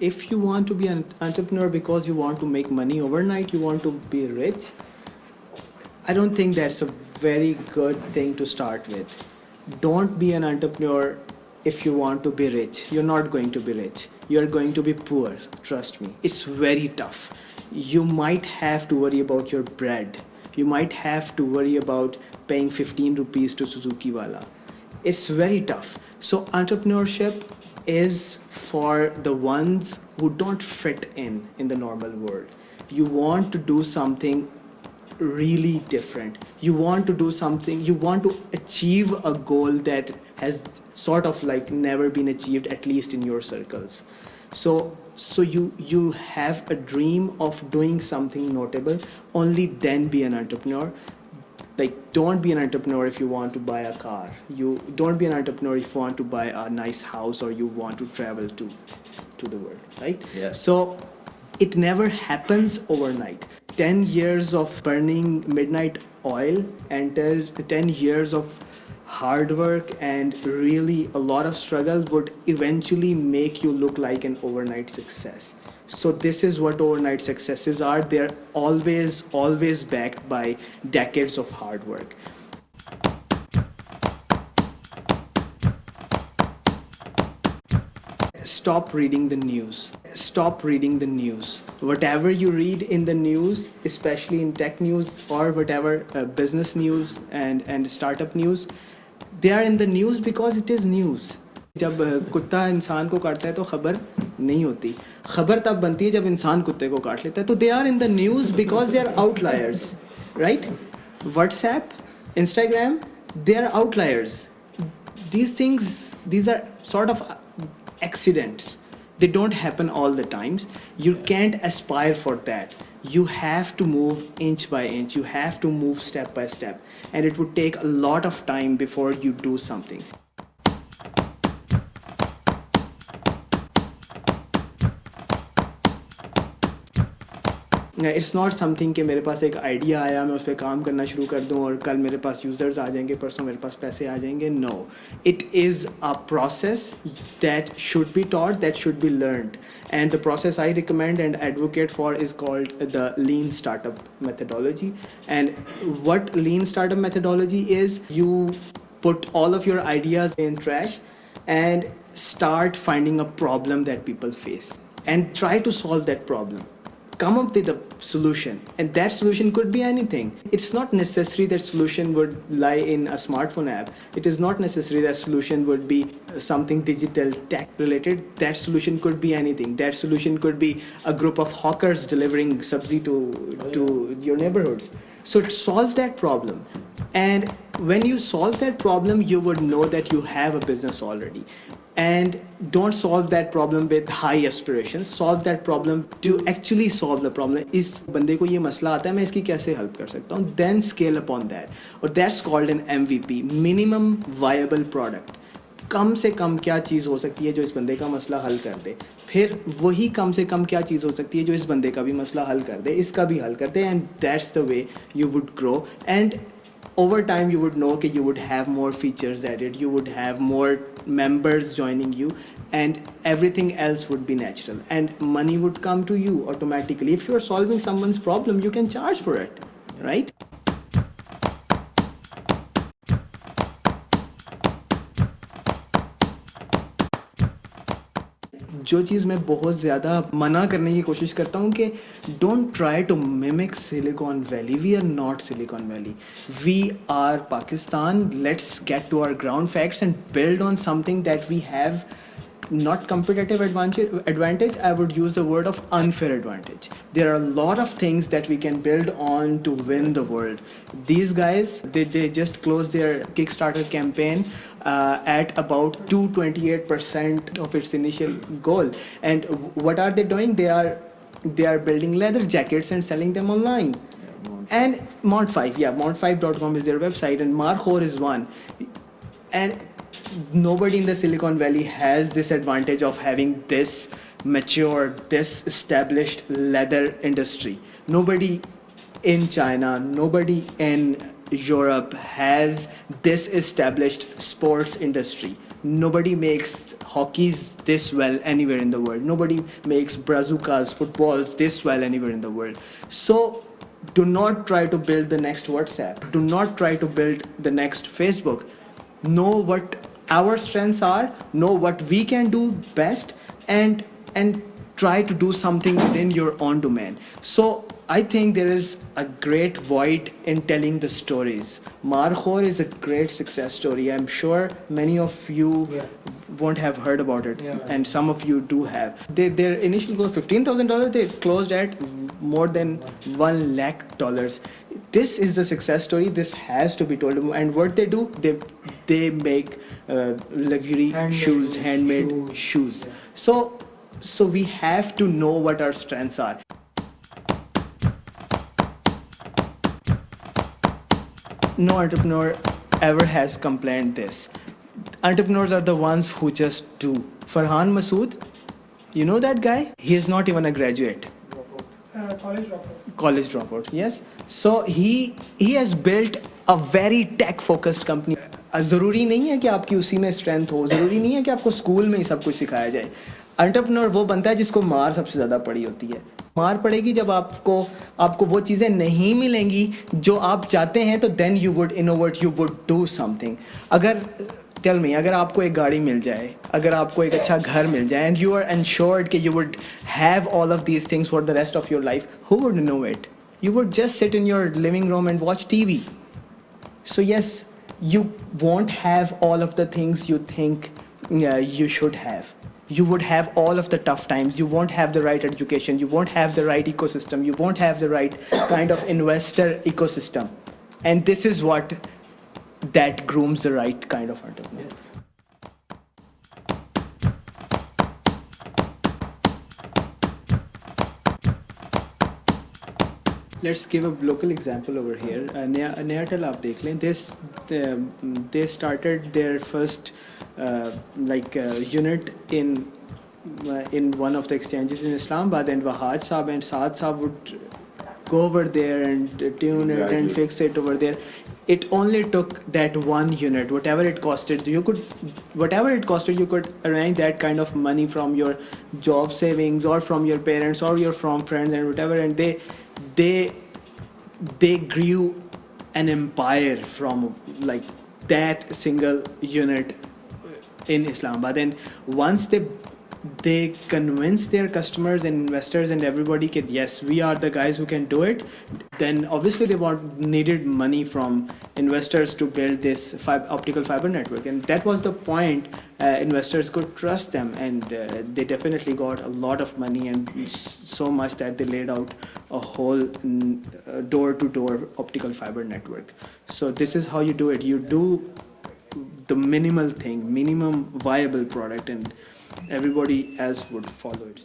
if you want to be an entrepreneur because you want to make money overnight, you want to be rich, I don't think that's a very good thing to start with. Don't be an entrepreneur if you want to be rich. You're not going to be rich. You're going to be poor. Trust me. It's very tough. You might have to worry about your bread. You might have to worry about paying 15 rupees to Suzuki wala. It's very tough. So entrepreneurship is for the ones who don't fit in the normal world. You want to do something really different. You want to do something, you want to achieve a goal that has sort of like never been achieved, at least in your circles. So you have a dream of doing something notable, only then be an entrepreneur. Like, don't be an entrepreneur if you want to buy a car. You don't be an entrepreneur if you want to buy a nice house or you want to travel to the world, right? Yeah. So it never happens overnight. 10 years of burning midnight oil and 10 years of hard work and really a lot of struggle would eventually make you look like an overnight success. So this is what overnight successes are. They're always backed by decades of hard work. Stop reading the news. Stop reading the news. Whatever you read in the news, especially in tech news or whatever business news and startup news, they are in the news because it is news. जब कुत्ता इंसान को काटता है तो खबर नहीं होती. खबर तब बनती है जब इंसान कुत्ते को काट लेता है. तो they are in the news because they are outliers, right? WhatsApp, Instagram, they are outliers. These are sort of accidents. They don't happen all the times. You can't aspire for that. You have to move inch by inch. You have to move step by step. And it would take a lot of time before you do something. It's not something कि मेरे पास एक idea आया, मैं उस पर काम करना शुरू कर दूँ और कल मेरे पास यूज़र्स आ जाएंगे, परसों मेरे पास पैसे आ जाएंगे. No, it is a process that should be taught, that should be learned. And the process I recommend and advocate for is called the lean startup methodology. And what lean startup methodology is, you put all of your ideas in trash and start finding a problem that people face and try to solve that problem. Come up with a solution, and that solution could be anything. It's not necessary that solution would lie in a smartphone app. It is not necessary that solution would be something digital tech related. That solution could be anything. That solution could be a group of hawkers delivering sabzi to your neighborhoods. So solve that problem, and when you solve that problem, you would know that you have a business already. And don't solve that problem with high aspirations. Solve that problem to actually solve the problem. इस बंदे को ये मसला आता है, मैं इसकी कैसे हेल्प कर सकता हूँ. Then scale upon that. और that's called an MVP, minimum viable product. कम से कम क्या चीज़ हो सकती है जो इस बंदे का मसला हल कर दे. फिर वही कम से कम क्या चीज़ हो सकती है जो इस बंदे का भी मसला हल कर दे, इसका भी हल कर दे. And that's the way you would grow. And over time you would know that you would have more features added, you would have more members joining you, and everything else would be natural, and money would come to you automatically. If you are solving someone's problem, you can charge for it, right? जो चीज़ मैं बहुत ज़्यादा मना करने की कोशिश करता हूँ कि don't try to mimic Silicon Valley. We are not Silicon Valley. We are Pakistan. Let's get to our ground facts and build on something that we have. Not competitive advantage, I would use the word of unfair advantage. There are a lot of things that we can build on to win the world. These guys, they just closed their Kickstarter campaign at about 228% of its initial goal. And what are they doing? They are building leather jackets and selling them online. And Mont5, Mont5.com is their website, and Markhor is one. And nobody in the Silicon Valley has this advantage of having this mature, this established leather industry. Nobody in China, nobody in Europe has this established sports industry. Nobody makes hockeys this well anywhere in the world. Nobody makes bazookas, footballs this well anywhere in the world. So do not try to build the next WhatsApp. Do not try to build the next Facebook. Know what our strengths are, know what we can do best, and try to do something within your own domain. So I think there is a great void in telling the stories. Markhor is a great success story. I'm sure many of you won't have heard about it, and some of you do have. Their initial goal $15,000. They closed at more than $1 lakh. This is the success story. This has to be told. And what they do, they make luxury shoes, handmade shoes. So we have to know what our strengths are. No entrepreneur ever has complained this. Entrepreneurs are the ones who just do. Farhan Masood, you know that guy? He is not even a graduate. College dropout, yes. So he has built a very tech focused company. ज़रूरी नहीं है कि आपकी उसी में strength हो, ज़रूरी नहीं है कि आपको स्कूल में ही सब कुछ सिखाया जाए. एंटरप्रेन्योर वो बनता है जिसको मार सबसे ज़्यादा पड़ी होती है. मार पड़ेगी जब आपको वो चीज़ें नहीं मिलेंगी जो आप चाहते हैं, तो then you would innovate, you would do something. Tell me, अगर आपको एक गाड़ी मिल जाए, अगर आपको एक अच्छा घर मिल जाए, एंड यू आर एंश्योर्ड कि you would have all of these things for the rest of your life, who would innovate? You would just sit in your living room and watch TV. So yes, you won't have all of the things you think you should have. You would have all of the tough times. You won't have the right education. You won't have the right ecosystem. You won't have the right kind of investor ecosystem. And this is what that grooms the right kind of entrepreneur. Let's give a local example over here. Nayatel आप देख लें. They started their first unit in one of the exchanges in Islamabad, and Wahad Saab and Saad Saab would go over there and tune it and fix it over there. It only took that one unit, whatever it costed. You could arrange that kind of money from your job savings or from your parents or from friends and whatever, and they grew an empire from like that single unit in Islamabad. And once they convinced their customers and investors and everybody that yes, we are the guys who can do it, then obviously they needed money from investors to build this optical fiber network. And that was the point. Investors could trust them, and they definitely got a lot of money, and so much that they laid out a whole door-to-door optical fiber network. So this is how you do it. You do the minimal thing, minimum viable product, and everybody else would follow it.